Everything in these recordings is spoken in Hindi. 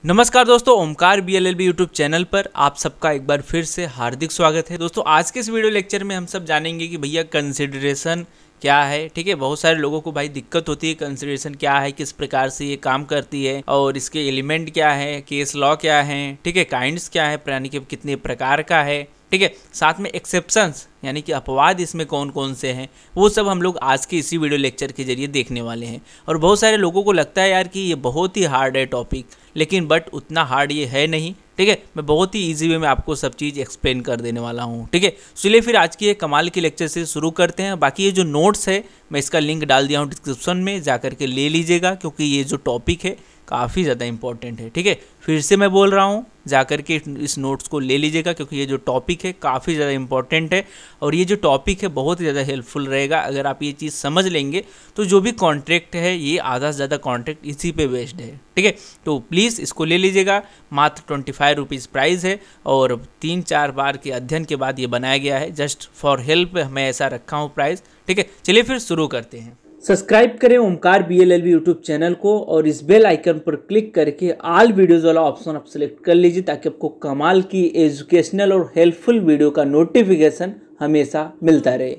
नमस्कार दोस्तों, ओमकार BLLB यूट्यूब चैनल पर आप सबका एक बार फिर से हार्दिक स्वागत है। दोस्तों आज के इस वीडियो लेक्चर में हम सब जानेंगे कि भैया कंसिडरेशन क्या है। ठीक है, बहुत सारे लोगों को भाई दिक्कत होती है कंसिडरेशन क्या है, किस प्रकार से ये काम करती है और इसके एलिमेंट क्या है, केस लॉ क्या है, ठीक है, काइंड्स क्या है, यानी कि कितने प्रकार का है, ठीक है, साथ में एक्सेप्शंस यानी कि अपवाद इसमें कौन कौन से हैं, वो सब हम लोग आज के इसी वीडियो लेक्चर के जरिए देखने वाले हैं। और बहुत सारे लोगों को लगता है यार कि ये बहुत ही हार्ड है टॉपिक, लेकिन बट उतना हार्ड ये है नहीं। ठीक है, मैं बहुत ही इजी वे में आपको सब चीज़ एक्सप्लेन कर देने वाला हूँ। ठीक है, चलिए फिर आज की ये कमाल की लेक्चर से शुरू करते हैं। बाकी ये जो नोट्स है मैं इसका लिंक डाल दिया हूँ डिस्क्रिप्शन में, जा करके ले लीजिएगा क्योंकि ये जो टॉपिक है काफ़ी ज़्यादा इंपॉर्टेंट है। ठीक है, फिर से मैं बोल रहा हूँ जा करके इस नोट्स को ले लीजिएगा क्योंकि ये जो टॉपिक है काफ़ी ज़्यादा इंपॉर्टेंट है और ये जो टॉपिक है बहुत ही ज़्यादा हेल्पफुल रहेगा। अगर आप ये चीज़ समझ लेंगे तो जो भी कॉन्ट्रैक्ट है ये आधा से ज़्यादा कॉन्ट्रैक्ट इसी पे बेस्ड है। ठीक है, तो प्लीज़ इसको ले लीजिएगा। मात्र 25 रुपीज़ प्राइस है और 3-4 बार के अध्ययन के बाद ये बनाया गया है। जस्ट फॉर हेल्प मैं ऐसा रखा हूँ प्राइस। ठीक है, चलिए फिर शुरू करते हैं। सब्सक्राइब करें ओमकार BLLB यूट्यूब चैनल को और इस बेल आइकन पर क्लिक करके ऑल वीडियोज़ वाला ऑप्शन आप सेलेक्ट कर लीजिए ताकि आपको कमाल की एजुकेशनल और हेल्पफुल वीडियो का नोटिफिकेशन हमेशा मिलता रहे।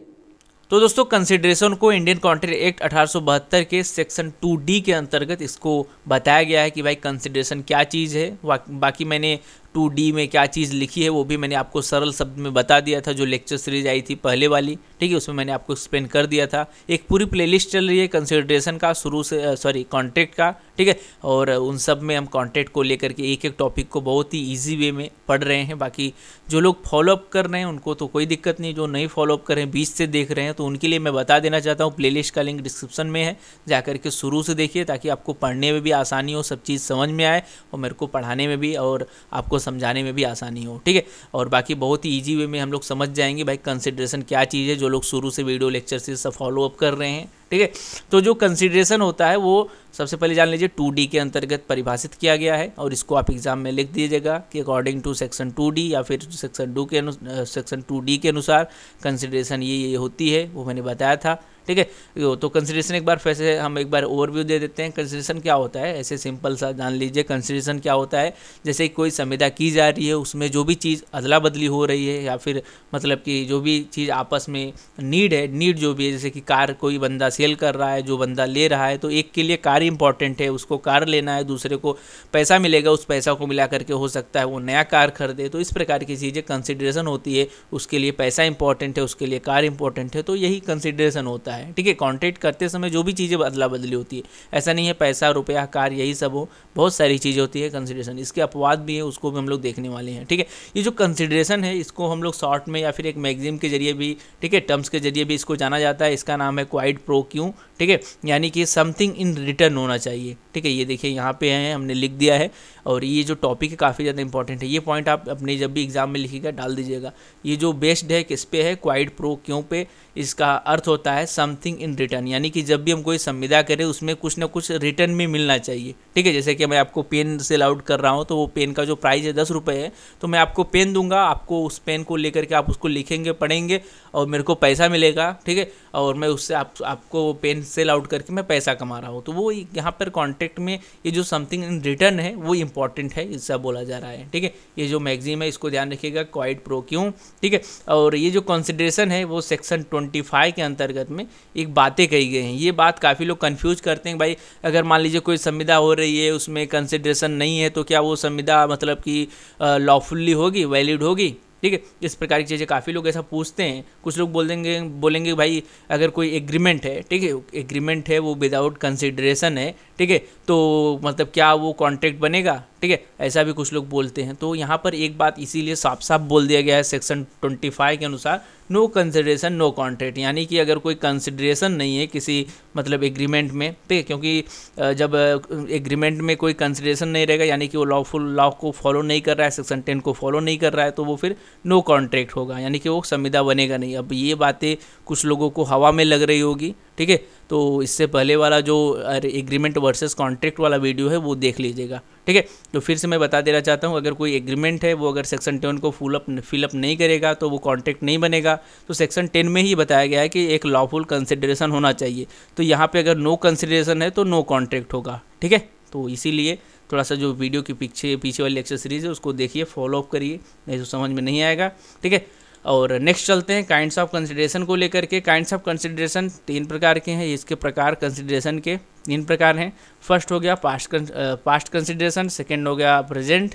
तो दोस्तों कंसिडरेशन को इंडियन कॉन्ट्रैक्ट एक्ट 1872 के सेक्शन 2D के अंतर्गत इसको बताया गया है कि भाई कंसिडरेशन क्या चीज़ है। बाकी मैंने 2D में क्या चीज़ लिखी है वो भी मैंने आपको सरल शब्द में बता दिया था, जो लेक्चर सीरीज आई थी पहले वाली। ठीक है, उसमें मैंने आपको एक्सप्लेन कर दिया था। एक पूरी प्लेलिस्ट चल रही है कंसिडरेशन का शुरू से कॉन्ट्रैक्ट का। ठीक है, और उन सब में हम कॉन्ट्रैक्ट को लेकर के एक एक टॉपिक को बहुत ही ईजी वे में पढ़ रहे हैं। बाकी जो लोग फॉलोअप कर रहे हैं उनको तो कोई दिक्कत नहीं, जो नहीं फॉलोअप कर रहे हैं बीच से देख रहे हैं तो उनके लिए मैं बता देना चाहता हूँ प्लेलिस्ट का लिंक डिस्क्रिप्शन में है, जा करके शुरू से देखिए ताकि आपको पढ़ने में भी आसानी हो, सब चीज़ समझ में आए और मेरे को पढ़ाने में भी और आपको समझाने में भी आसानी हो। ठीक है, और बाकी बहुत ही ईजी वे में हम लोग समझ जाएंगे भाई कंसिडरेशन क्या चीज़ है, जो लोग शुरू से वीडियो लेक्चर से सब फॉलोअप कर रहे हैं। ठीक है, तो जो कंसिडरेशन होता है वो सबसे पहले जान लीजिए 2D के अंतर्गत परिभाषित किया गया है और इसको आप एग्जाम में लिख दीजिएगा कि अकॉर्डिंग टू सेक्शन 2D या फिर सेक्शन 2D के अनुसार कंसिडरेशन ये होती है, वो मैंने बताया था। ठीक है, तो कंसिडरेशन एक बार फिर से हम एक बार ओवरव्यू दे देते हैं। कंसिडरेशन क्या होता है ऐसे सिंपल सा जान लीजिए। कंसिडरेशन क्या होता है, जैसे कोई संविदा की जा रही है उसमें जो भी चीज़ अदला बदली हो रही है या फिर मतलब कि जो भी चीज़ आपस में नीड जो भी है, जैसे कि कार कोई बंदा सेल कर रहा है, जो बंदा ले रहा है, तो एक के लिए कार इंपॉर्टेंट है, उसको कार लेना है, दूसरे को पैसा मिलेगा, उस पैसा को मिला करके हो सकता है वो नया कार खरीदे। तो इस प्रकार की चीज़ें कंसिडरेशन होती है। उसके लिए पैसा इंपॉर्टेंट है, उसके लिए कार इंपॉर्टेंट है, तो यही कंसिडरेशन होता है। ठीक है, कॉन्ट्रैक्ट करते समय जो भी चीज़ें अदला बदली होती है, ऐसा नहीं है पैसा रुपया कार यही सब हो, बहुत सारी चीज़ें होती है कंसिडरेशन। इसके अपवाद भी है, उसको भी हम लोग देखने वाले हैं। ठीक है, ये जो कंसिडरेशन है इसको हम लोग शॉर्ट में या फिर एक मैगजीन के जरिए भी, ठीक है, टर्म्स के जरिए भी इसको जाना जाता है। इसका नाम है क्वाइड प्रो क्यों। ठीक है, यानी कि समथिंग इन रिटर्न होना चाहिए। ठीक है, ये देखिए यहाँ पे है, हमने लिख दिया है और ये जो टॉपिक है काफ़ी ज़्यादा इंपॉर्टेंट है। ये पॉइंट आप अपने जब भी एग्जाम में लिखिएगा डाल दीजिएगा। ये जो बेस्ड है किस पे है, क्वाइड प्रो क्यों पे। इसका अर्थ होता है समथिंग इन रिटर्न, यानी कि जब भी हम कोई संविदा करें उसमें कुछ ना कुछ रिटर्न में मिलना चाहिए। ठीक है, जैसे कि मैं आपको पेन सेल आउट कर रहा हूँ तो वो पेन का जो प्राइस है 10 रुपये है, तो मैं आपको पेन दूंगा, आपको उस पेन को लेकर के आप उसको लिखेंगे, पढ़ेंगे और मेरे को पैसा मिलेगा। ठीक है, और मैं उससे आपको पेन सेल आउट करके मैं पैसा कमा रहा हूँ। तो वो यहाँ पर कॉन्ट्रैक्ट में ये जो समथिंग इन रिटर्न है वो इंपॉर्टेंट है, इससे बोला जा रहा है। ठीक है, ये जो मैगजीन है इसको ध्यान रखिएगा, क्वाइड प्रो क्यों। ठीक है, और ये जो कंसिडरेशन है वो सेक्शन 25 के अंतर्गत में एक बातें कही गई हैं। ये बात काफ़ी लोग कंफ्यूज करते हैं भाई, अगर मान लीजिए कोई संविदा हो रही है उसमें कंसिडरेशन नहीं है तो क्या वो संविदा मतलब कि लॉफुली होगी, वैलिड होगी। ठीक है, इस प्रकार की चीज़ें काफ़ी लोग ऐसा पूछते हैं। कुछ लोग बोलेंगे भाई अगर कोई एग्रीमेंट है, ठीक है, एग्रीमेंट है वो विदाउट कंसिडरेशन है, ठीक है, तो मतलब क्या वो कॉन्ट्रैक्ट बनेगा। ठीक है, ऐसा भी कुछ लोग बोलते हैं। तो यहाँ पर एक बात इसीलिए साफ साफ बोल दिया गया है सेक्शन 25 के अनुसार, नो कंसिडरेशन नो कॉन्ट्रैक्ट, यानी कि अगर कोई कंसिडरेशन नहीं है किसी मतलब एग्रीमेंट में, ठीक है, क्योंकि जब एग्रीमेंट में कोई कंसिडरेशन नहीं रहेगा यानी कि वो लॉ को फॉलो नहीं कर रहा है, सेक्शन 10 को फॉलो नहीं कर रहा है, तो वो फिर नो कॉन्ट्रैक्ट होगा, यानी कि वो संविदा बनेगा नहीं। अब ये बातें कुछ लोगों को हवा में लग रही होगी। ठीक है, तो इससे पहले वाला जो एग्रीमेंट वर्सेस कॉन्ट्रैक्ट वाला वीडियो है वो देख लीजिएगा। ठीक है, तो फिर से मैं बता देना चाहता हूँ, अगर कोई एग्रीमेंट है वो अगर सेक्शन 10 को फिलअप नहीं करेगा तो वो कॉन्ट्रैक्ट नहीं बनेगा। तो सेक्शन 10 में ही बताया गया है कि एक लॉफुल कंसिडरेशन होना चाहिए। तो यहाँ पे अगर नो कंसिडरेशन है तो नो कॉन्ट्रैक्ट होगा। ठीक है, तो इसीलिए थोड़ा सा जो वीडियो की पीछे वाली लेक्चर सीरीज है उसको देखिए, फॉलो अप करिए, नहीं तो समझ में नहीं आएगा, ठीक है। और नेक्स्ट चलते हैं काइंड्स ऑफ कंसिडरेशन को लेकर के। काइंड्स ऑफ कंसिडरेशन 3 प्रकार के हैं। इसके प्रकार कंसिडरेशन के 3 प्रकार हैं। फर्स्ट हो गया पास्ट कंसिडरेशन, सेकंड हो गया प्रेजेंट,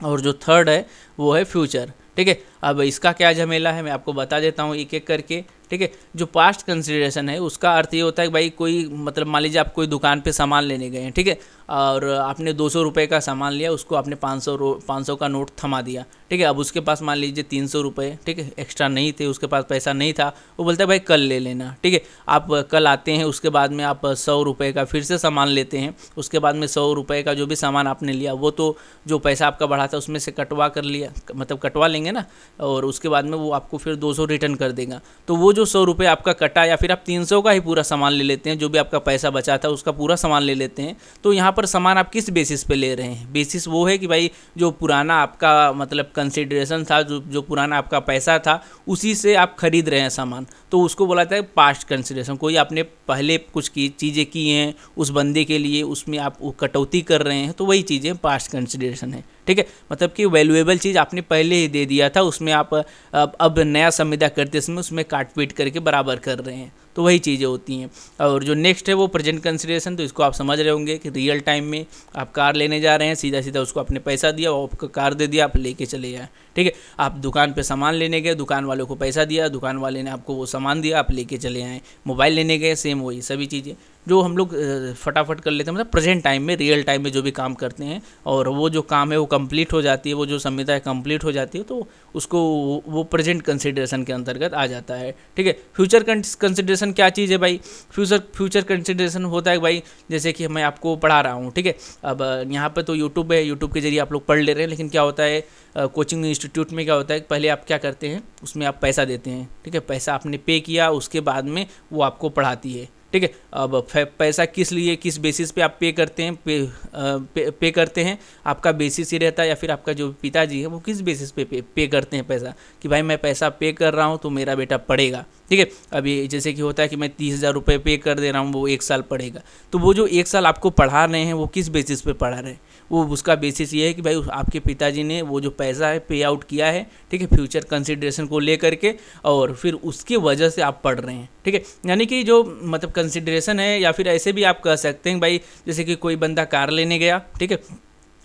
और जो थर्ड है वो है फ्यूचर, ठीक है। अब इसका क्या झमेला है मैं आपको बता देता हूँ एक एक करके, ठीक है। जो पास्ट कंसिडरेशन है उसका अर्थ ये होता है कि भाई कोई मतलब मान लीजिए आप कोई दुकान पे सामान लेने गए हैं, ठीक है, और आपने 200 रुपये का सामान लिया, उसको आपने 500 का नोट थमा दिया, ठीक है। अब उसके पास मान लीजिए 300 रुपये, ठीक है, एक्स्ट्रा नहीं थे, उसके पास पैसा नहीं था, वो बोलता है भाई कल ले लेना, ठीक है। आप कल आते हैं, उसके बाद में आप 100 रुपये का फिर से सामान लेते हैं, उसके बाद में 100 रुपये का जो भी सामान आपने लिया वो तो जो पैसा आपका बढ़ा था उसमें से कटवा कर लिया, मतलब कटवा लेंगे ना, और उसके बाद में वो आपको फिर 200 रिटर्न कर देगा। तो वो जो 100 रुपये आपका कटा, या फिर आप 300 का ही पूरा सामान ले लेते हैं, जो भी आपका पैसा बचा था उसका पूरा सामान ले लेते हैं। तो यहाँ पर सामान आप किस बेसिस पे ले रहे हैं? बेसिस वो है कि भाई जो पुराना आपका मतलब कंसिडरेशन था, जो पुराना आपका पैसा था, उसी से आप खरीद रहे हैं सामान, तो उसको बोला जाता है पास्ट कंसिडरेशन। कोई आपने पहले कुछ चीज़ें की हैं उस बंदे के लिए, उसमें आप कटौती कर रहे हैं, तो वही चीज़ें पास्ट कंसिडरेशन है, ठीक है। मतलब कि वैल्यूएबल चीज़ आपने पहले ही दे दिया था, उसमें आप अब नया संविदा करते समय उसमें काट पीट करके बराबर कर रहे हैं, तो वही चीज़ें होती हैं। और जो नेक्स्ट है वो प्रेजेंट कंसिडरेशन, तो इसको आप समझ रहे होंगे कि रियल टाइम में आप कार लेने जा रहे हैं, सीधा सीधा उसको आपने पैसा दिया, वो आपको कार दे दिया, आप लेके चले जाए, ठीक है। आप दुकान पे सामान लेने गए, दुकान वाले को पैसा दिया, दुकान वाले ने आपको वो सामान दिया, आप लेके चले आए। मोबाइल लेने गए, सेम वही सभी चीज़ें जो हम लोग फटाफट कर लेते हैं, मतलब प्रेजेंट टाइम में, रियल टाइम में जो भी काम करते हैं, और वो जो काम है वो कंप्लीट हो जाती है, वो जो संविदा कंप्लीट हो जाती है, तो उसको वो प्रेजेंट कंसिडरेशन के अंतर्गत आ जाता है, ठीक है। फ्यूचर कंसिडरेशन क्या चीज़ है भाई? फ्यूचर कंसिडरेशन होता है भाई, जैसे कि मैं आपको पढ़ा रहा हूँ, ठीक है। अब यहाँ पे तो यूट्यूब है, यूट्यूब के जरिए आप लोग पढ़ ले रहे हैं, लेकिन क्या होता है कोचिंग इंस्टीट्यूट में क्या होता है, पहले आप क्या करते हैं, उसमें आप पैसा देते हैं, ठीक है, पैसा आपने पे किया, उसके बाद में वो आपको पढ़ाती है, ठीक है। अब पैसा किस लिए, किस बेसिस पे आप पे करते हैं, पे करते हैं, आपका बेसिस ही रहता है, या फिर आपका जो पिताजी है वो किस बेसिस पे पे करते हैं पैसा, कि भाई मैं पैसा पे कर रहा हूँ तो मेरा बेटा पढ़ेगा, ठीक है। अभी जैसे कि होता है कि मैं 30,000 रुपये पे कर दे रहा हूँ, वो 1 साल पढ़ेगा, तो वो जो 1 साल आपको पढ़ा रहे हैं वो किस बेसिस पे पढ़ा रहे हैं? वो उसका बेसिस ये है कि भाई आपके पिताजी ने वो जो पैसा है पे आउट किया है, ठीक है, फ्यूचर कंसिडरेशन को लेकर के, और फिर उसकी वजह से आप पढ़ रहे हैं, ठीक है। यानी कि जो मतलब कंसिडरेशन है, या फिर ऐसे भी आप कह सकते हैं भाई, जैसे कि कोई बंदा कार लेने गया, ठीक है,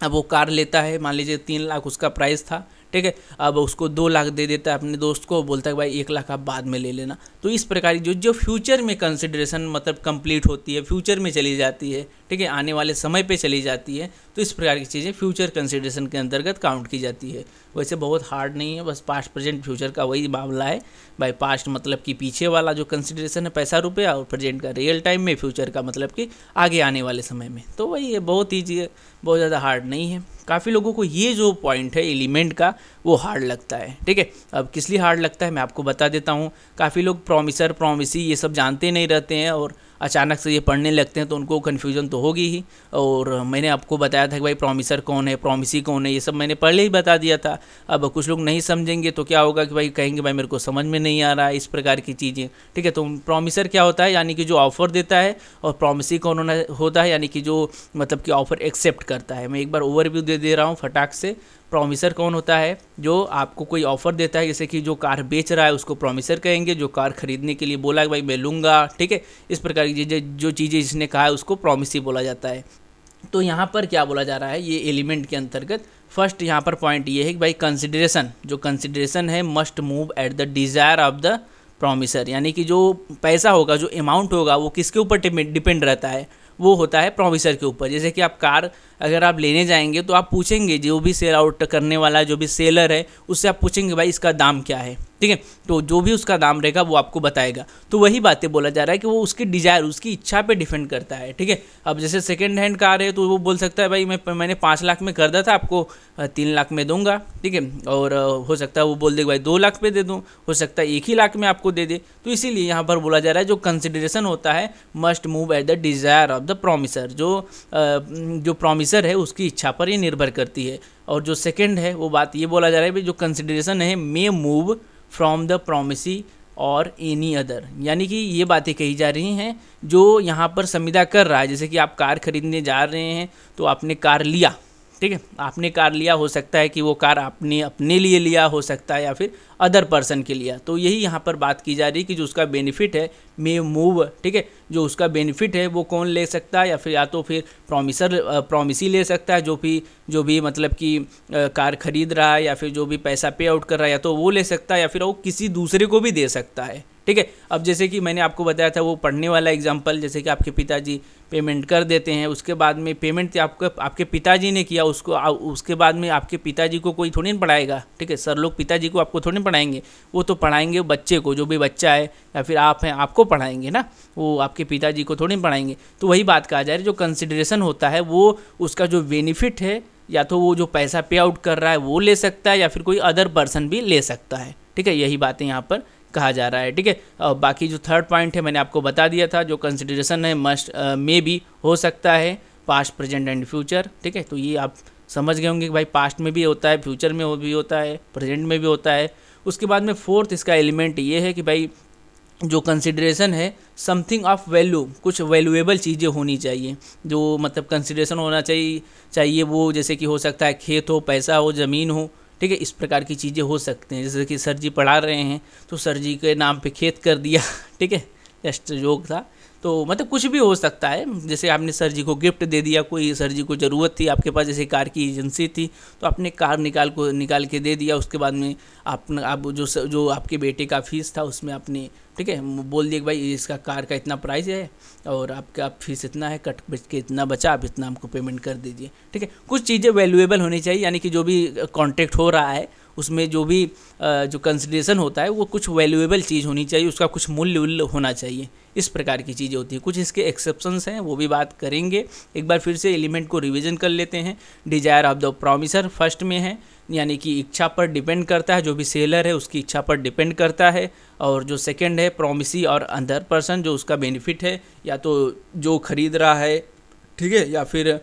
अब वो कार लेता है, मान लीजिए 3 लाख उसका प्राइस था, ठीक है, अब उसको 2 लाख दे देता है अपने दोस्त को, बोलता है भाई 1 लाख आप बाद में ले लेना। तो इस प्रकार की जो फ्यूचर में कंसिडरेशन मतलब कंप्लीट होती है, फ्यूचर में चली जाती है, ठीक है, आने वाले समय पे चली जाती है, तो इस प्रकार की चीज़ें फ्यूचर कंसिडरेशन के अंतर्गत काउंट की जाती है। वैसे बहुत हार्ड नहीं है, बस पास्ट प्रेजेंट फ्यूचर का वही मामला है भाई। पास्ट मतलब कि पीछे वाला जो कंसिडरेशन है पैसा रुपया, और प्रेजेंट का रियल टाइम में, फ्यूचर का मतलब कि आगे आने वाले समय में, तो वही है, बहुत ईजी है, बहुत ज़्यादा हार्ड नहीं है। काफ़ी लोगों को ये जो पॉइंट है एलिमेंट का वो हार्ड लगता है, ठीक है। अब किस लिए हार्ड लगता है मैं आपको बता देता हूँ। काफ़ी लोग प्रॉमिसर, प्रॉमिसी ये सब जानते नहीं रहते हैं, और अचानक से ये पढ़ने लगते हैं, तो उनको कन्फ्यूजन तो होगी ही। और मैंने आपको बताया था कि भाई प्रॉमिसर कौन है, प्रॉमिसी कौन है, ये सब मैंने पहले ही बता दिया था। अब कुछ लोग नहीं समझेंगे तो क्या होगा कि भाई कहेंगे भाई मेरे को समझ में नहीं आ रहा है, इस प्रकार की चीज़ें, ठीक है। तो प्रॉमिसर क्या होता है, यानी कि जो ऑफ़र देता है, और प्रॉमिसी कौन होता है, यानी कि जो मतलब कि ऑफ़र एक्सेप्ट करता है। मैं एक बार ओवरव्यू दे रहा हूँ फटाक से। प्रॉमिसर कौन होता है? जो आपको कोई ऑफ़र देता है, जैसे कि जो कार बेच रहा है उसको प्रॉमिसर कहेंगे, जो कार खरीदने के लिए बोला है भाई मैं लूँगा, ठीक है, इस प्रकार की चीज़ें, जो चीज़ें जिसने कहा है उसको प्रॉमिसी बोला जाता है। तो यहाँ पर क्या बोला जा रहा है, ये एलिमेंट के अंतर्गत फर्स्ट यहाँ पर पॉइंट ये है कि भाई कंसिडरेशन, जो कंसिडरेशन है must move at the desire of the promiser, यानी कि जो पैसा होगा, जो अमाउंट होगा, वो किसके ऊपर डिपेंड रहता है, वो होता है प्रॉमिसर के ऊपर। जैसे कि आप कार अगर आप लेने जाएंगे तो आप पूछेंगे, जो भी सेल आउट करने वाला, जो भी सेलर है, उससे आप पूछेंगे भाई इसका दाम क्या है, ठीक है। तो जो भी उसका दाम रहेगा वो आपको बताएगा। तो वही बातें बोला जा रहा है कि वो उसकी डिज़ायर, उसकी इच्छा पे डिपेंड करता है, ठीक है। अब जैसे सेकेंड हैंड कार है तो वो बोल सकता है भाई मैंने 5 लाख में खरीदा था, आपको 3 लाख में दूंगा, ठीक है। और हो सकता है वो बोल दे भाई 2 लाख पे दे दूँ, हो सकता है 1 ही लाख में आपको दे दे। तो इसीलिए यहाँ पर बोला जा रहा है जो कंसिडरेशन होता है must move at the desire of the promiser, जो प्रॉमिसर है उसकी इच्छा पर ये निर्भर करती है। और जो सेकंड है वो बात ये बोला जा रहा है भाई जो कंसिडरेशन है मे मूव फ्रॉम द प्रॉमिसी और एनी अदर, यानी कि ये बातें कही जा रही हैं जो यहाँ पर संविदा कर रहा है। जैसे कि आप कार खरीदने जा रहे हैं तो आपने कार लिया, ठीक है, आपने कार लिया, हो सकता है कि वो कार आपने अपने लिए लिया, हो सकता है या फिर अदर पर्सन के लिया। तो यही यहाँ पर बात की जा रही है कि जो उसका बेनिफिट है मे मूव, ठीक है, जो उसका बेनिफिट है वो कौन ले सकता है, या फिर या तो फिर प्रॉमिसी ले सकता है, जो भी मतलब कि कार खरीद रहा है या फिर जो भी पैसा पे आउट कर रहा है, या तो वो ले सकता है या फिर वो किसी दूसरे को भी दे सकता है, ठीक है। अब जैसे कि मैंने आपको बताया था वो पढ़ने वाला एग्जांपल, जैसे कि आपके पिताजी पेमेंट कर देते हैं, उसके बाद में पेमेंट आपके पिताजी ने किया, उसके बाद में आपके पिताजी को कोई थोड़ी नहीं पढ़ाएगा, ठीक है। सर लोग पिताजी को आपको थोड़ी नहीं पढ़ाएंगे, वो तो पढ़ाएंगे बच्चे को, जो भी बच्चा है या फिर आप हैं आपको पढ़ाएंगे ना, वो आपके पिताजी को थोड़ी नहीं पढ़ाएंगे। तो वही बात कहा जा रही है, जो कंसिडरेशन होता है वो उसका जो बेनिफिट है, या तो वो जो पैसा पे आउट कर रहा है वो ले सकता है, या फिर कोई अदर पर्सन भी ले सकता है, ठीक है। यही बातें यहाँ पर कहा जा रहा है, ठीक है। बाकी जो थर्ड पॉइंट है मैंने आपको बता दिया था, जो कंसिडरेशन है मस्ट में भी हो सकता है, पास्ट प्रेजेंट एंड फ्यूचर, ठीक है। तो ये आप समझ गए होंगे कि भाई पास्ट में भी होता है, फ्यूचर में भी होता है, प्रेजेंट में भी होता है। उसके बाद में फोर्थ इसका एलिमेंट ये है कि भाई जो कंसिडरेशन है समथिंग ऑफ वैल्यू, कुछ वैल्यूएबल चीज़ें होनी चाहिए, जो मतलब कंसिडरेशन होना चाहिए वो, जैसे कि हो सकता है खेत हो, पैसा हो, ज़मीन हो, ठीक है, इस प्रकार की चीज़ें हो सकते हैं। जैसे कि सर जी पढ़ा रहे हैं तो सर जी के नाम पे खेत कर दिया, ठीक है, जस्ट जोक था। तो मतलब कुछ भी हो सकता है, जैसे आपने सर जी को गिफ्ट दे दिया, कोई सर जी को ज़रूरत थी, आपके पास जैसे कार की एजेंसी थी तो आपने कार निकाल के दे दिया। उसके बाद में आप जो आपके बेटे का फीस था उसमें आपने, ठीक है, बोल दिया कि भाई इसका कार का इतना प्राइस है और आपका फीस इतना है, कट बच के इतना बचा, आप इतना हमको पेमेंट कर दीजिए, ठीक है। कुछ चीज़ें वैल्यूएबल होनी चाहिए, यानी कि जो भी कॉन्ट्रैक्ट हो रहा है उसमें जो भी जो कंसिडरेशन होता है वो कुछ वैल्यूएबल चीज़ होनी चाहिए, उसका कुछ मूल्य होना चाहिए, इस प्रकार की चीज़ें होती है। कुछ इसके एक्सेप्शंस हैं वो भी बात करेंगे। एक बार फिर से एलिमेंट को रिवीजन कर लेते हैं। Desire of the promiser first में है, यानी कि इच्छा पर डिपेंड करता है, जो भी सेलर है उसकी इच्छा पर डिपेंड करता है। और जो सेकंड है प्रॉमिसी और अदर पर्सन, जो उसका बेनिफिट है, या तो जो खरीद रहा है, ठीक है, या फिर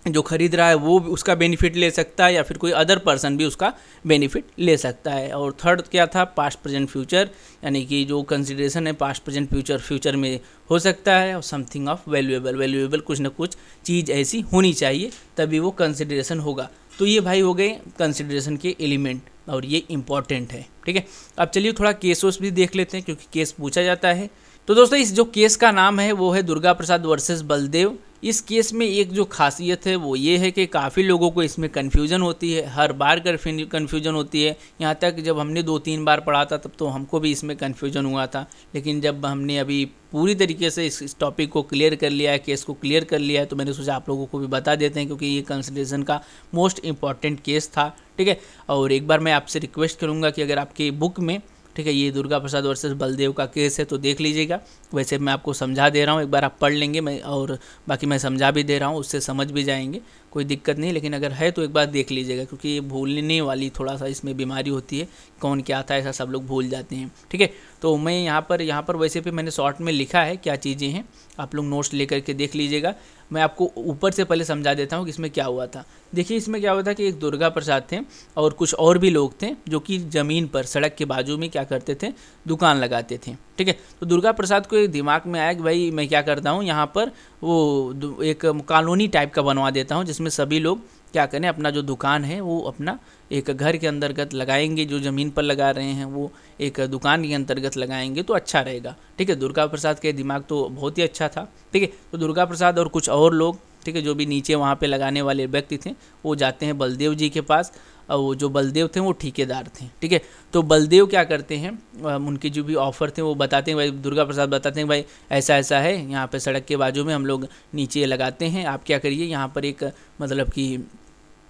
जो खरीद रहा है वो उसका बेनिफिट ले सकता है, या फिर कोई अदर पर्सन भी उसका बेनिफिट ले सकता है। और थर्ड क्या था, पास्ट प्रेजेंट फ्यूचर, यानी कि जो कंसिडरेशन है पास्ट प्रेजेंट फ्यूचर में हो सकता है। और समथिंग ऑफ वैल्यूएबल, कुछ ना कुछ चीज़ ऐसी होनी चाहिए तभी वो कंसिडरेशन होगा। तो ये भाई हो गए कंसिडरेशन के एलिमेंट और ये इंपॉर्टेंट है, ठीक है। अब चलिए थोड़ा केस भी देख लेते हैं, क्योंकि केस पूछा जाता है। तो दोस्तों इस जो केस का नाम है वो है दुर्गा प्रसाद वर्सेस बलदेव। इस केस में एक जो खासियत है वो ये है कि काफ़ी लोगों को इसमें कन्फ्यूज़न होती है, हर बार कन्फ्यूज़न होती है। यहाँ तक जब हमने 2-3 बार पढ़ा था तब तो हमको भी इसमें कन्फ्यूज़न हुआ था, लेकिन जब हमने अभी पूरी तरीके से इस टॉपिक को क्लियर कर लिया है, केस को क्लियर कर लिया है, तो मैंने सोचा आप लोगों को भी बता देते हैं, क्योंकि ये कंसिडरेशन का मोस्ट इम्पॉर्टेंट केस था, ठीक है। और एक बार मैं आपसे रिक्वेस्ट करूँगा कि अगर आपकी बुक में, ठीक है, ये दुर्गा प्रसाद वर्सेस बलदेव का केस है तो देख लीजिएगा। वैसे मैं आपको समझा दे रहा हूँ, एक बार आप पढ़ लेंगे, मैं और बाकी मैं समझा भी दे रहा हूँ, उससे समझ भी जाएंगे, कोई दिक्कत नहीं। लेकिन अगर है तो एक बार देख लीजिएगा, क्योंकि ये भूलने वाली थोड़ा सा इसमें बीमारी होती है, कौन क्या था ऐसा सब लोग भूल जाते हैं, ठीक है। तो मैं यहाँ पर वैसे भी मैंने शॉर्ट में लिखा है क्या चीज़ें हैं, आप लोग नोट्स लेकर के देख लीजिएगा। मैं आपको ऊपर से पहले समझा देता हूँ कि इसमें क्या हुआ था। देखिए इसमें क्या हुआ था कि एक दुर्गा प्रसाद थे और कुछ और भी लोग थे जो कि ज़मीन पर सड़क के बाजू में क्या करते थे, दुकान लगाते थे, ठीक है। तो दुर्गा प्रसाद को एक दिमाग में आया कि भाई मैं क्या करता हूँ, यहाँ पर वो एक कॉलोनी टाइप का बनवा देता हूँ, जिसमें सभी लोग क्या करें, अपना जो दुकान है वो अपना एक घर के अंतर्गत लगाएंगे, जो ज़मीन पर लगा रहे हैं वो एक दुकान के अंतर्गत लगाएंगे तो अच्छा रहेगा, ठीक है। दुर्गा प्रसाद के दिमाग तो बहुत ही अच्छा था, ठीक है। तो दुर्गा प्रसाद और कुछ और लोग, ठीक है, जो भी नीचे वहाँ पे लगाने वाले व्यक्ति थे, वो जाते हैं बलदेव जी के पास, और वो जो बलदेव थे वो ठेकेदार थे, ठीक है। तो बलदेव क्या करते हैं, उनके जो भी ऑफ़र थे वो बताते हैं, भाई दुर्गा प्रसाद बताते हैं भाई ऐसा ऐसा है, यहाँ पे सड़क के बाजू में हम लोग नीचे लगाते हैं, आप क्या करिए यहाँ पर एक मतलब कि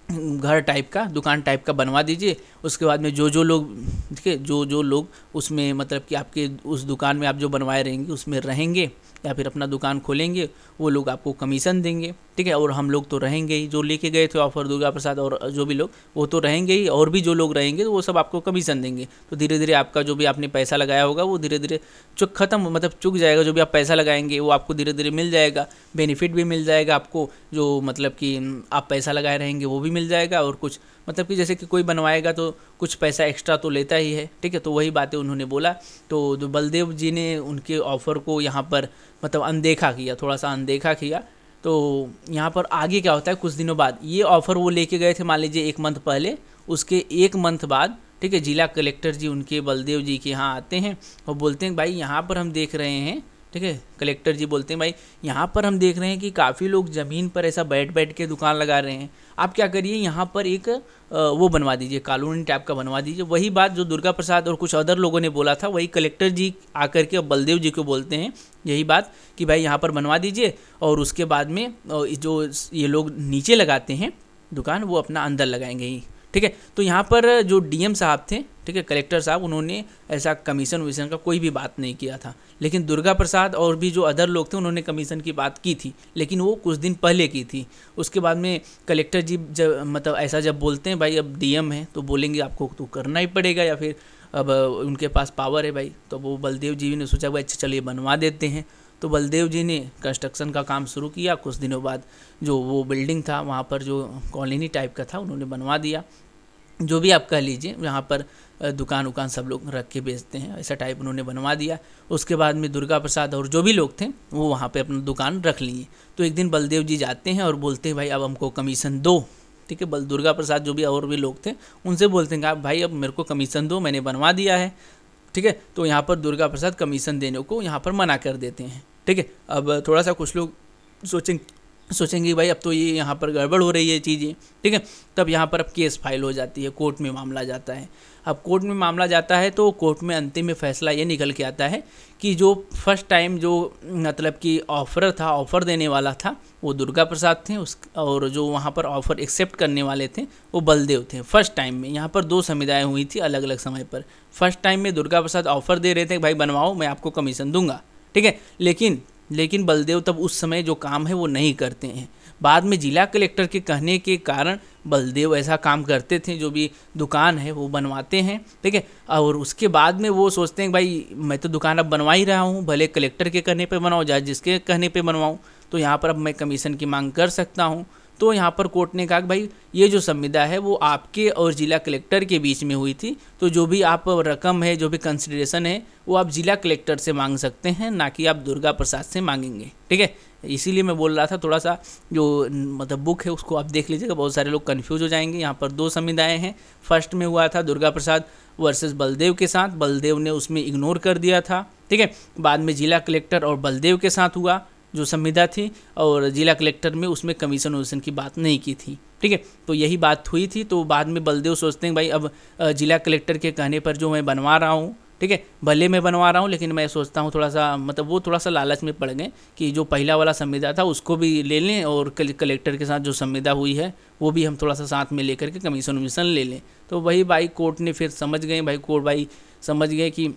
घर टाइप का, दुकान टाइप का बनवा दीजिए। उसके बाद में जो लोग, ठीक है, जो लोग उसमें मतलब कि आपके उस दुकान में आप जो बनवाए रहेंगे उसमें रहेंगे या फिर अपना दुकान खोलेंगे, वो लोग आपको कमीशन देंगे, ठीक है। और हम लोग तो रहेंगे ही, जो लेके गए थे ऑफर दुर्गा प्रसाद और जो भी लोग, वो तो रहेंगे ही, और भी जो लोग रहेंगे तो वो सब आपको कमीशन देंगे। तो धीरे धीरे आपका जो भी आपने पैसा लगाया होगा वो धीरे धीरे चुक जाएगा, जो भी आप पैसा लगाएंगे वो आपको धीरे धीरे मिल जाएगा, बेनिफिट भी मिल जाएगा आपको, जो मतलब कि आप पैसा लगाए रहेंगे वो भी मिल जाएगा और कुछ मतलब कि जैसे कि कोई बनवाएगा तो कुछ पैसा एक्स्ट्रा तो लेता ही है, ठीक है। तो वही बातें उन्होंने बोला। तो जो बलदेव जी ने उनके ऑफ़र को यहाँ पर मतलब अनदेखा किया, थोड़ा सा अनदेखा किया। तो यहाँ पर आगे क्या होता है, कुछ दिनों बाद ये ऑफ़र वो लेके गए थे, मान लीजिए 1 मंथ पहले, उसके 1 मंथ बाद, ठीक है, जिला कलेक्टर जी उनके बलदेव जी के यहाँ आते हैं और बोलते हैं भाई यहाँ पर हम देख रहे हैं, ठीक है, कलेक्टर जी बोलते हैं भाई यहाँ पर हम देख रहे हैं कि काफ़ी लोग ज़मीन पर ऐसा बैठ बैठ के दुकान लगा रहे हैं, आप क्या करिए यहाँ पर एक वो बनवा दीजिए, कॉलोनी टाइप का बनवा दीजिए। वही बात जो दुर्गा प्रसाद और कुछ अदर लोगों ने बोला था, वही कलेक्टर जी आकर के अब बलदेव जी को बोलते हैं यही बात कि भाई यहाँ पर बनवा दीजिए, और उसके बाद में जो ये लोग नीचे लगाते हैं दुकान वो अपना अंदर लगाएंगे ही, ठीक है। तो यहाँ पर जो डीएम साहब थे, ठीक है, कलेक्टर साहब, उन्होंने ऐसा कमीशन वमीशन का कोई भी बात नहीं किया था। लेकिन दुर्गा प्रसाद और भी जो अदर लोग थे उन्होंने कमीशन की बात की थी, लेकिन वो कुछ दिन पहले की थी। उसके बाद में कलेक्टर जी जब मतलब ऐसा जब बोलते हैं भाई अब डीएम है तो बोलेंगे आपको तो करना ही पड़ेगा, या फिर अब उनके पास पावर है भाई, तो वो बलदेव जी ने सोचा भाई अच्छा चलिए बनवा देते हैं। तो बलदेव जी ने कंस्ट्रक्शन का काम शुरू किया। कुछ दिनों बाद जो वो बिल्डिंग था वहाँ पर जो कॉलोनी टाइप का था उन्होंने बनवा दिया, जो भी आप कह लीजिए, यहाँ पर दुकान उकान सब लोग रख के बेचते हैं, ऐसा टाइप उन्होंने बनवा दिया। उसके बाद में दुर्गा प्रसाद और जो भी लोग थे वो वहाँ पे अपना दुकान रख लिए। तो एक दिन बलदेव जी जाते हैं और बोलते हैं भाई अब हमको कमीशन दो, ठीक है। दुर्गा प्रसाद जो भी और भी लोग थे उनसे बोलते हैं आप भाई अब मेरे को कमीशन दो, मैंने बनवा दिया है, ठीक है। तो यहाँ पर दुर्गा प्रसाद कमीशन देने को यहाँ पर मना कर देते हैं, ठीक है। अब थोड़ा सा कुछ लोग सोचेंगे भाई अब तो ये यहाँ पर गड़बड़ हो रही है चीज़ें, ठीक है। तब यहाँ पर अब केस फाइल हो जाती है, कोर्ट में मामला जाता है। अब कोर्ट में मामला जाता है तो कोर्ट में अंतिम में फैसला ये निकल के आता है कि जो फर्स्ट टाइम जो मतलब कि ऑफर था, ऑफ़र देने वाला था वो दुर्गा प्रसाद थे, और जो वहाँ पर ऑफ़र एक्सेप्ट करने वाले थे वो बलदेव थे। फर्स्ट टाइम में यहाँ पर 2 समुदाय हुई थी अलग अलग समय पर। फर्स्ट टाइम में दुर्गा प्रसाद ऑफ़र दे रहे थे भाई बनवाओ मैं आपको कमीशन दूंगा, ठीक है। लेकिन बलदेव तब उस समय जो काम है वो नहीं करते हैं। बाद में जिला कलेक्टर के कहने के कारण बलदेव ऐसा काम करते थे, जो भी दुकान है वो बनवाते हैं, ठीक है। और उसके बाद में वो सोचते हैं भाई मैं तो दुकान अब बनवा ही रहा हूँ, भले कलेक्टर के कहने पे बनवाऊँ या जिसके कहने पे बनवाऊँ, तो यहाँ पर अब मैं कमीशन की मांग कर सकता हूँ। तो यहाँ पर कोर्ट ने कहा कि भाई ये जो संविदा है वो आपके और जिला कलेक्टर के बीच में हुई थी, तो जो भी आप रकम है, जो भी कंसिडरेशन है वो आप जिला कलेक्टर से मांग सकते हैं, ना कि आप दुर्गा प्रसाद से मांगेंगे, ठीक है। इसीलिए मैं बोल रहा था थोड़ा सा जो मतलब बुक है उसको आप देख लीजिएगा, बहुत सारे लोग कन्फ्यूज हो जाएंगे। यहाँ पर 2 संविदाएँ हैं। फर्स्ट में हुआ था दुर्गा प्रसाद वर्सेस बलदेव के साथ, बलदेव ने उसमें इग्नोर कर दिया था, ठीक है। बाद में जिला कलेक्टर और बलदेव के साथ हुआ जो संविदा थी, और जिला कलेक्टर में उसमें कमीशन वमीशन की बात नहीं की थी, ठीक है। तो यही बात हुई थी। तो बाद में बलदेव सोचते हैं भाई अब जिला कलेक्टर के कहने पर जो मैं बनवा रहा हूँ, ठीक है, भले मैं बनवा रहा हूँ, लेकिन मैं सोचता हूँ थोड़ा सा मतलब वो थोड़ा सा लालच में पड़ गए कि जो पहला वाला संविदा था उसको भी ले लें, और कलेक्टर के साथ जो संविदा हुई है वो भी हम थोड़ा सा साथ में लेकर के कमीशन वमीशन ले लें। तो वही भाई कोर्ट ने फिर समझ गए, भाई कोर्ट भाई समझ गए कि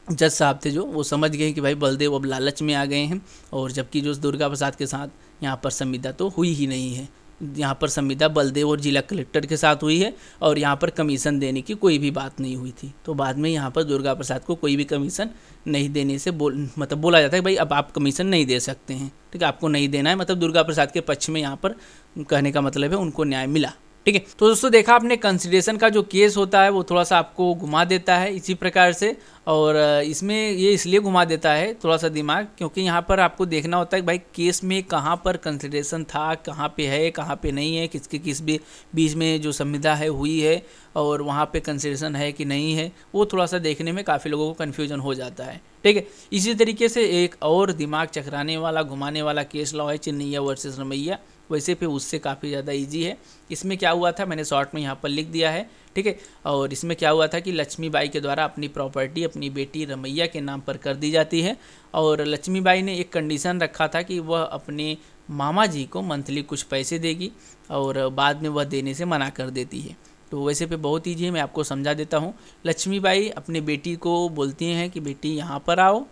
जज साहब थे जो वो समझ गए कि भाई बलदेव अब लालच में आ गए हैं, और जबकि जो दुर्गा प्रसाद के साथ यहाँ पर संविदा तो हुई ही नहीं है। यहाँ पर संविदा बलदेव और जिला कलेक्टर के साथ हुई है, और यहाँ पर कमीशन देने की कोई भी बात नहीं हुई थी। तो बाद में यहाँ पर दुर्गा प्रसाद को कोई भी कमीशन नहीं देने से बोला जाता है भाई अब आप कमीशन नहीं दे सकते हैं, ठीक है, आपको नहीं देना है। मतलब दुर्गा प्रसाद के पक्ष में यहाँ पर कहने का मतलब है उनको न्याय मिला, ठीक है। तो दोस्तों देखा आपने कंसिडरेशन का जो केस होता है वो थोड़ा सा आपको घुमा देता है इसी प्रकार से, और इसमें ये इसलिए घुमा देता है थोड़ा सा दिमाग, क्योंकि यहाँ पर आपको देखना होता है कि भाई केस में कहाँ पर कंसिडरेशन था, कहाँ पे है, कहाँ पे नहीं है, किसके किस भी बीच में जो संविदा है हुई है, और वहाँ पे कंसिडरेशन है कि नहीं है, वो थोड़ा सा देखने में काफ़ी लोगों को कन्फ्यूजन हो जाता है, ठीक है। इसी तरीके से एक और दिमाग चकराने वाला घुमाने वाला केस लॉ है चिन्नैया वर्सेस रमैया। वैसे पे उससे काफ़ी ज़्यादा इजी है। इसमें क्या हुआ था मैंने शॉर्ट में यहाँ पर लिख दिया है, ठीक है। और इसमें क्या हुआ था कि लक्ष्मीबाई के द्वारा अपनी प्रॉपर्टी अपनी बेटी रमैया के नाम पर कर दी जाती है, और लक्ष्मीबाई ने एक कंडीशन रखा था कि वह अपने मामा जी को मंथली कुछ पैसे देगी, और बाद में वह देने से मना कर देती है। तो वैसे पे बहुत ईजी है, मैं आपको समझा देता हूँ। लक्ष्मीबाई अपने बेटी को बोलती हैं कि बेटी यहाँ पर आओ,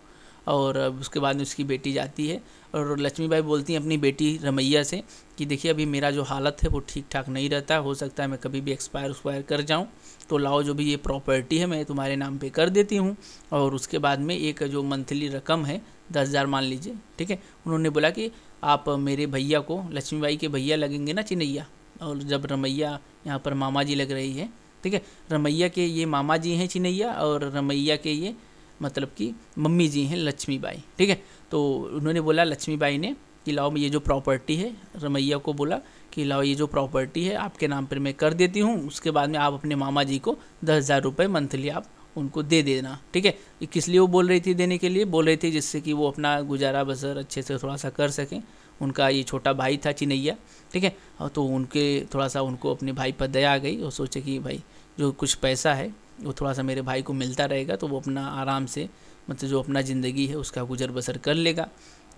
और उसके बाद में उसकी बेटी जाती है, और लक्ष्मीबाई बोलती हैं अपनी बेटी रमैया से कि देखिए अभी मेरा जो हालत है वो ठीक ठाक नहीं रहता, हो सकता है मैं कभी भी एक्सपायर कर जाऊं, तो लाओ जो भी ये प्रॉपर्टी है मैं तुम्हारे नाम पे कर देती हूं। और उसके बाद में एक जो मंथली रकम है 10,000 मान लीजिए, ठीक है। उन्होंने बोला कि आप मेरे भैया को, लक्ष्मीबाई के भैया लगेंगे ना चिन्नैया, और जब रमैया यहाँ पर मामा जी लग रही है, ठीक है। रमैया के ये मामा जी हैं चिनैया, और रमैया के ये मतलब कि मम्मी जी हैं लक्ष्मीबाई, ठीक है। तो उन्होंने बोला लक्ष्मीबाई ने कि लाओ ये जो प्रॉपर्टी है, रमैया को बोला कि लाओ ये जो प्रॉपर्टी है आपके नाम पर मैं कर देती हूँ, उसके बाद में आप अपने मामा जी को 10,000 रुपये मंथली आप उनको दे देना, ठीक है। ये किस लिए वो बोल रही थी देने के लिए? बोल रही थी जिससे कि वो अपना गुजारा बसर अच्छे से थोड़ा सा कर सकें। उनका ये छोटा भाई था चिनैया, ठीक है। और तो उनके थोड़ा सा उनको अपने भाई पर दया आ गई और सोचे कि भाई जो कुछ पैसा है वो थोड़ा सा मेरे भाई को मिलता रहेगा तो वो अपना आराम से मतलब जो अपना ज़िंदगी है उसका गुजर बसर कर लेगा।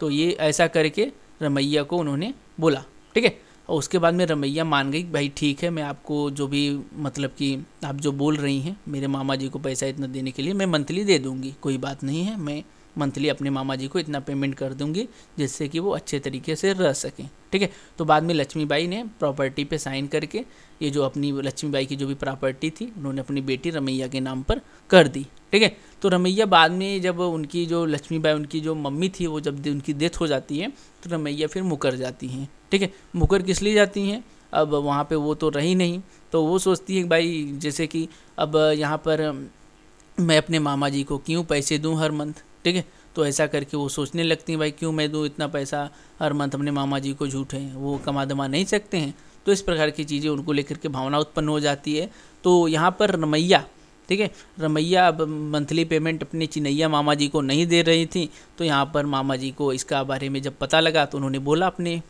तो ये ऐसा करके रमैया को उन्होंने बोला, ठीक है। और उसके बाद में रमैया मान गई, भाई ठीक है मैं आपको जो भी मतलब कि आप जो बोल रही हैं मेरे मामा जी को पैसा इतना देने के लिए मैं मंथली दे दूँगी, कोई बात नहीं है, मैं मंथली अपने मामा जी को इतना पेमेंट कर दूंगी जिससे कि वो अच्छे तरीके से रह सकें, ठीक है। तो बाद में लक्ष्मीबाई ने प्रॉपर्टी पे साइन करके ये जो अपनी लक्ष्मीबाई की जो भी प्रॉपर्टी थी उन्होंने अपनी बेटी रमैया के नाम पर कर दी, ठीक है। तो रमैया बाद में जब उनकी जो लक्ष्मीबाई उनकी जो मम्मी थी वो जब उनकी डेथ हो जाती है तो रमैया फिर मुकर जाती हैं, ठीक है। मुकर किस लिए जाती हैं? अब वहाँ पर वो तो रही नहीं, तो वो सोचती है भाई जैसे कि अब यहाँ पर मैं अपने मामा जी को क्यों पैसे दूँ हर मंथ, ठीक है। तो ऐसा करके वो सोचने लगती हैं भाई क्यों मैं दूँ इतना पैसा हर मंथ अपने मामा जी को, झूठे हैं वो कमा दमा नहीं सकते हैं। तो इस प्रकार की चीज़ें उनको लेकर के भावना उत्पन्न हो जाती है। तो यहाँ पर रमैया, ठीक है, रमैया अब मंथली पेमेंट अपने चिनैया मामा जी को नहीं दे रही थी। तो यहाँ पर मामा जी को इसका बारे में जब पता लगा तो उन्होंने बोला अपने,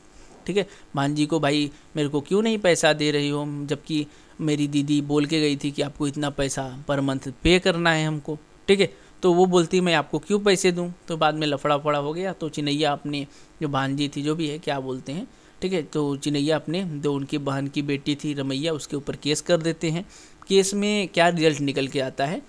ठीक है, भांजी को, भाई मेरे को क्यों नहीं पैसा दे रही हो, जबकि मेरी दीदी बोल के गई थी कि आपको इतना पैसा पर मंथ पे करना है हमको, ठीक है। तो वो बोलती मैं आपको क्यों पैसे दूं। तो बाद में लफड़ा फड़ा हो गया। तो चिनैया अपने जो भांजी थी जो भी है क्या बोलते हैं, ठीक है, तो चिनैया अपने जो उनकी बहन की बेटी थी रमैया उसके ऊपर केस कर देते हैं। केस में क्या रिजल्ट निकल के आता है,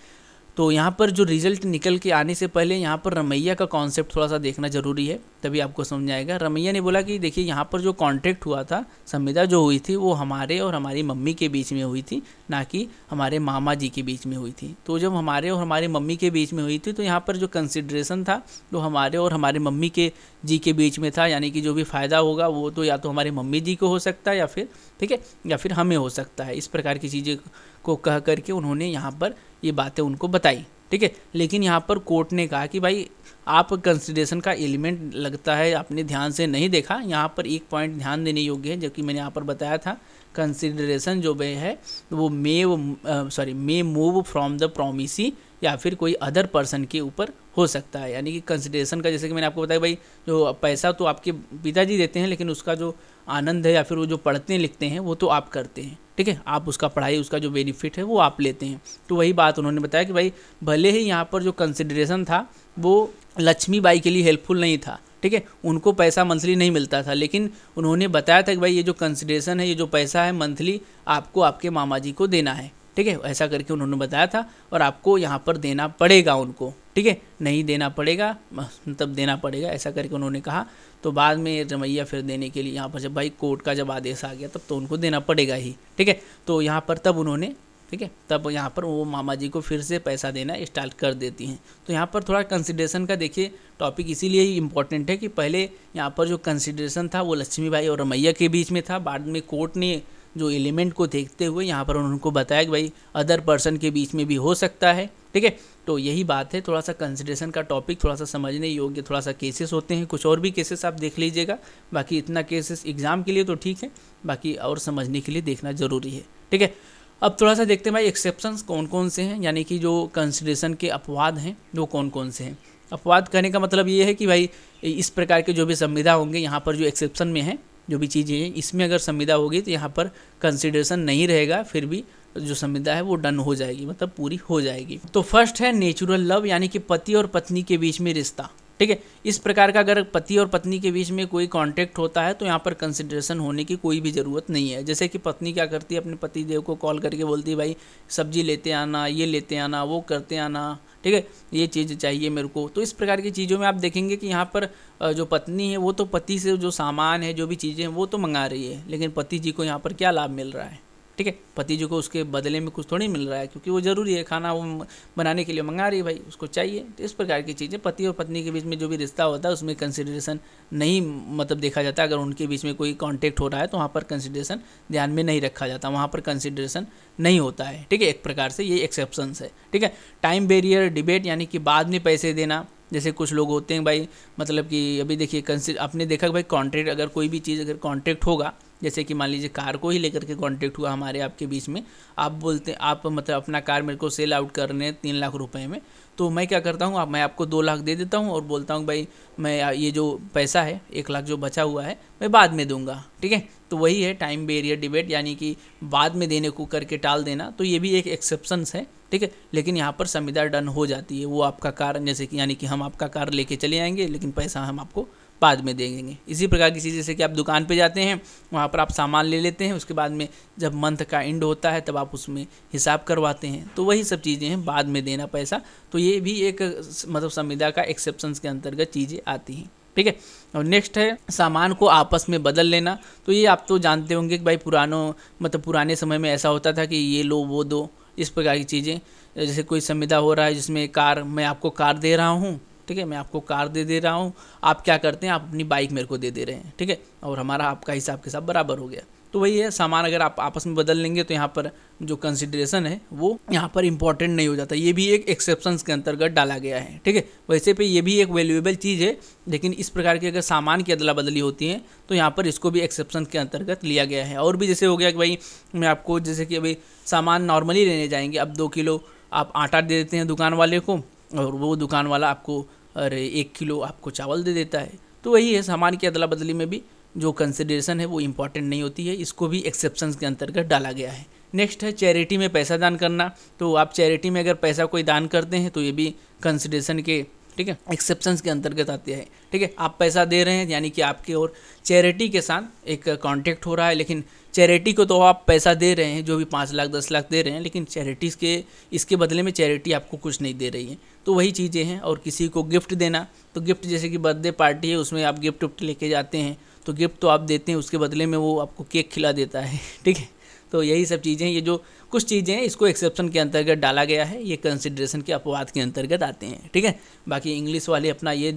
तो यहाँ पर जो रिजल्ट निकल के आने से पहले यहाँ पर रमैया का कॉन्सेप्ट थोड़ा सा देखना ज़रूरी है, तभी आपको समझ आएगा। रमैया ने बोला कि देखिए यहाँ पर जो कॉन्ट्रैक्ट हुआ था, संविदा जो हुई थी वो हमारे और हमारी मम्मी के बीच में हुई थी, ना कि हमारे मामा जी के बीच में हुई थी। तो जब हमारे और हमारी मम्मी के बीच में हुई थी तो यहाँ पर जो कंसिडरेशन था वो हमारे और हमारे मम्मी के जी के बीच में था, यानी कि जो भी फ़ायदा होगा वो तो या तो हमारे मम्मी जी को हो सकता है या फिर, ठीक है, या फिर हमें हो सकता है। इस प्रकार की चीज़ें को कह करके उन्होंने यहाँ पर ये बातें उनको बताई, ठीक है। लेकिन यहाँ पर कोर्ट ने कहा कि भाई आप कंसिडरेशन का एलिमेंट लगता है आपने ध्यान से नहीं देखा। यहाँ पर एक पॉइंट ध्यान देने योग्य है, जबकि मैंने यहाँ पर बताया था कंसिडरेशन जो है वो मे मूव फ्रॉम द प्रोमिसी या फिर कोई अदर पर्सन के ऊपर हो सकता है। यानी कि कंसिडरेशन का, जैसे कि मैंने आपको बताया भाई जो पैसा तो आपके पिताजी देते हैं, लेकिन उसका जो आनंद है या फिर वो जो पढ़ते लिखते हैं वो तो आप करते हैं, ठीक है, आप उसका पढ़ाई उसका जो बेनिफिट है वो आप लेते हैं। तो वही बात उन्होंने बताया कि भाई भले ही यहाँ पर जो कंसिडरेशन था वो लक्ष्मीबाई के लिए हेल्पफुल नहीं था, ठीक है, उनको पैसा मंथली नहीं मिलता था, लेकिन उन्होंने बताया था कि भाई ये जो कंसिडरेशन है, ये जो पैसा है मंथली आपको आपके मामा जी को देना है, ठीक है, ऐसा करके उन्होंने बताया था। और आपको यहाँ पर देना पड़ेगा उनको, ठीक है, नहीं देना पड़ेगा मतलब देना पड़ेगा, ऐसा करके उन्होंने कहा। तो बाद में रमैया फिर देने के लिए यहाँ पर जब भाई कोर्ट का जब आदेश आ गया तब तो उनको देना पड़ेगा ही, ठीक है। तो यहाँ पर तब उन्होंने, ठीक है, तब यहाँ पर वो मामा जी को फिर से पैसा देना स्टार्ट कर देती हैं। तो यहाँ पर थोड़ा कंसिडरेशन का देखिए टॉपिक इसीलिए ही इम्पोर्टेंट है कि पहले यहाँ पर जो कंसिडरेशन था वो लक्ष्मीबाई और रमैया के बीच में था। बाद में कोर्ट ने जो एलिमेंट को देखते हुए यहाँ पर उनको बताया कि भाई अदर पर्सन के बीच में भी हो सकता है, ठीक है। तो यही बात है, थोड़ा सा कंसिडरेशन का टॉपिक थोड़ा सा समझने योग्य, थोड़ा सा केसेस होते हैं, कुछ और भी केसेस आप देख लीजिएगा। बाकी इतना केसेस एग्जाम के लिए तो ठीक है, बाकी और समझने के लिए देखना ज़रूरी है, ठीक है। अब थोड़ा सा देखते हैं भाई एक्सेप्शंस कौन कौन से हैं, यानी कि जो कंसिडरेशन के अपवाद हैं वो कौन कौन से हैं। अपवाद कहने का मतलब ये है कि भाई इस प्रकार के जो भी संविदा होंगे, यहाँ पर जो एक्सेप्शन में है जो भी चीज़ें हैं इसमें अगर संविदा होगी तो यहाँ पर कंसिडरेशन नहीं रहेगा, फिर भी जो संविदा है वो डन हो जाएगी, मतलब पूरी हो जाएगी। तो फर्स्ट है नेचुरल लव, यानी कि पति और पत्नी के बीच में रिश्ता, ठीक है। इस प्रकार का अगर पति और पत्नी के बीच में कोई कांटेक्ट होता है तो यहाँ पर कंसिडरेशन होने की कोई भी ज़रूरत नहीं है। जैसे कि पत्नी क्या करती है, अपने पति देव को कॉल करके बोलती है भाई सब्जी लेते आना, ये लेते आना, वो करते आना, ठीक है, ये चीज़ चाहिए मेरे को। तो इस प्रकार की चीज़ों में आप देखेंगे कि यहाँ पर जो पत्नी है वो तो पति से जो सामान है, जो भी चीज़ें हैं वो तो मंगा रही है, लेकिन पति जी को यहाँ पर क्या लाभ मिल रहा है, ठीक है। पति जी को उसके बदले में कुछ थोड़ी मिल रहा है, क्योंकि वो ज़रूरी है, खाना वो बनाने के लिए मंगा रही है भाई, उसको चाहिए। तो इस प्रकार की चीज़ें पति और पत्नी के बीच में जो भी रिश्ता होता है उसमें कंसिडरेशन नहीं मतलब देखा जाता। अगर उनके बीच में कोई कॉन्टेक्ट हो रहा है तो वहाँ पर कंसिडरेशन ध्यान में नहीं रखा जाता, वहाँ पर कंसिडरेशन नहीं होता है, ठीक है। एक प्रकार से ये एक्सेप्शंस है, ठीक है। टाइम बैरियर डिबेट यानी कि बाद में पैसे देना, जैसे कुछ लोग होते हैं भाई, मतलब कि अभी देखिए आपने देखा कि भाई कॉन्ट्रैक्ट, अगर कोई भी चीज़ अगर कॉन्ट्रैक्ट होगा, जैसे कि मान लीजिए कार को ही लेकर के कॉन्ट्रैक्ट हुआ हमारे आपके बीच में, आप बोलते हैं आप मतलब अपना कार मेरे को सेल आउट करने 3 लाख रुपए में, तो मैं क्या करता हूँ, मैं आपको 2 लाख दे देता हूँ और बोलता हूँ भाई मैं ये जो पैसा है 1 लाख जो बचा हुआ है मैं बाद में दूंगा, ठीक है। तो वही है टाइम बैरियर डिबेट, यानी कि बाद में देने को करके टाल देना। तो ये भी एक एक्सेप्शंस है, ठीक है। लेकिन यहाँ पर संविदा डन हो जाती है, वो आपका कार जैसे कि यानी कि हम आपका कार लेके चले आएंगे लेकिन पैसा हम आपको बाद में दे देंगे। इसी प्रकार की चीज़, जैसे कि आप दुकान पे जाते हैं, वहाँ पर आप सामान ले लेते हैं, उसके बाद में जब मंथ का एंड होता है तब आप उसमें हिसाब करवाते हैं, तो वही सब चीज़ें हैं, बाद में देना पैसा। तो ये भी एक मतलब संविदा का एक्सेप्शंस के अंतर्गत चीज़ें आती हैं, ठीक है। और नेक्स्ट है सामान को आपस में बदल लेना। तो ये आप तो जानते होंगे कि भाई पुराने समय में ऐसा होता था कि ये लो वो दो, इस प्रकार की चीज़ें। जैसे कोई संविदा हो रहा है जिसमें मैं आपको कार दे रहा हूँ, ठीक है, मैं आपको कार दे रहा हूँ, आप क्या करते हैं, आप अपनी बाइक मेरे को दे रहे हैं, ठीक है, और हमारा आपका हिसाब के साथ बराबर हो गया। तो वही है, सामान अगर आप आपस में बदल लेंगे तो यहाँ पर जो कंसिडरेशन है वो यहाँ पर इंपॉर्टेंट नहीं हो जाता। ये भी एक एक्सेप्शंस के अंतर्गत डाला गया है, ठीक है। वैसे पे ये भी एक वैल्यूएबल चीज़ है, लेकिन इस प्रकार की अगर सामान की अदला बदली होती है तो यहाँ पर इसको भी एक्सेप्शन के अंतर्गत लिया गया है। और भी जैसे हो गया कि भाई मैं आपको, जैसे कि अभी सामान नॉर्मली लेने जाएंगे, अब 2 किलो आप आटा दे देते हैं दुकान वाले को, और वो दुकान वाला आपको 1 किलो आपको चावल दे देता है। तो वही है, सामान की अदला बदली में भी जो कंसिडरेशन है वो इंपॉर्टेंट नहीं होती है, इसको भी एक्सेप्शंस के अंतर्गत डाला गया है। नेक्स्ट है चैरिटी में पैसा दान करना। तो आप चैरिटी में अगर पैसा कोई दान करते हैं तो ये भी कंसिडरेशन के, ठीक है, एक्सेप्शंस के अंतर्गत आते हैं, ठीक है। आप पैसा दे रहे हैं यानी कि आपके और चैरिटी के साथ एक कॉन्टेक्ट हो रहा है, लेकिन चैरिटी को तो आप पैसा दे रहे हैं, जो भी 5 लाख 10 लाख दे रहे हैं, लेकिन चैरिटीज़ के इसके बदले में चैरिटी आपको कुछ नहीं दे रही है। तो वही चीज़ें हैं। और किसी को गिफ्ट देना, तो गिफ्ट जैसे कि बर्थडे पार्टी है, उसमें आप गिफ्ट लेके जाते हैं, तो गिफ्ट तो आप देते हैं, उसके बदले में वो आपको केक खिला देता है, ठीक है। तो यही सब चीज़ें, ये जो कुछ चीज़ें हैं इसको एक्सेप्शन के अंतर्गत डाला गया है, ये कंसिडरेशन के अपवाद के अंतर्गत आते हैं, ठीक है। बाकी इंग्लिश वाले अपना ये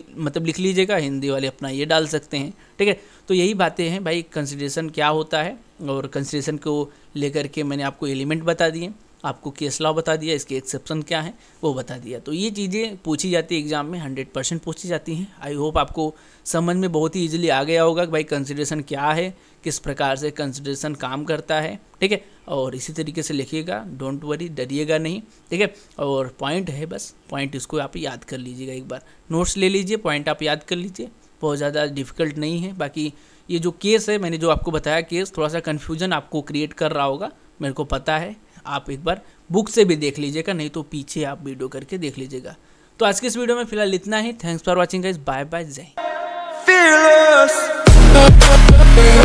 मतलब लिख लीजिएगा, हिंदी वाले अपना ये डाल सकते हैं, ठीक है। तो यही बातें हैं भाई, कंसिडरेशन क्या होता है, और कंसिडरेशन को लेकर के मैंने आपको एलिमेंट बता दिए, आपको केस लॉ बता दिया, इसके एक्सेप्शन क्या है वो बता दिया। तो ये चीज़ें पूछी जाती है एग्जाम में, 100% पूछी जाती हैं। आई होप आपको समझ में बहुत ही ईजिली आ गया होगा कि भाई कंसिडरेशन क्या है, किस प्रकार से कंसिडरेशन काम करता है, ठीक है। और इसी तरीके से लिखिएगा, डोंट वरी, डरिएगा नहीं, ठीक है। और पॉइंट है, बस पॉइंट इसको आप याद कर लीजिएगा, एक बार नोट्स ले लीजिए, पॉइंट आप याद कर लीजिए, बहुत ज़्यादा डिफिकल्ट नहीं है। बाकी ये जो केस है, मैंने जो आपको बताया केस, थोड़ा सा कन्फ्यूजन आपको क्रिएट कर रहा होगा, मेरे को पता है। आप एक बार बुक से भी देख लीजिएगा, नहीं तो पीछे आप वीडियो करके देख लीजिएगा। तो आज के इस वीडियो में फिलहाल इतना ही। Thanks for watching guys, bye bye, जय हिंद।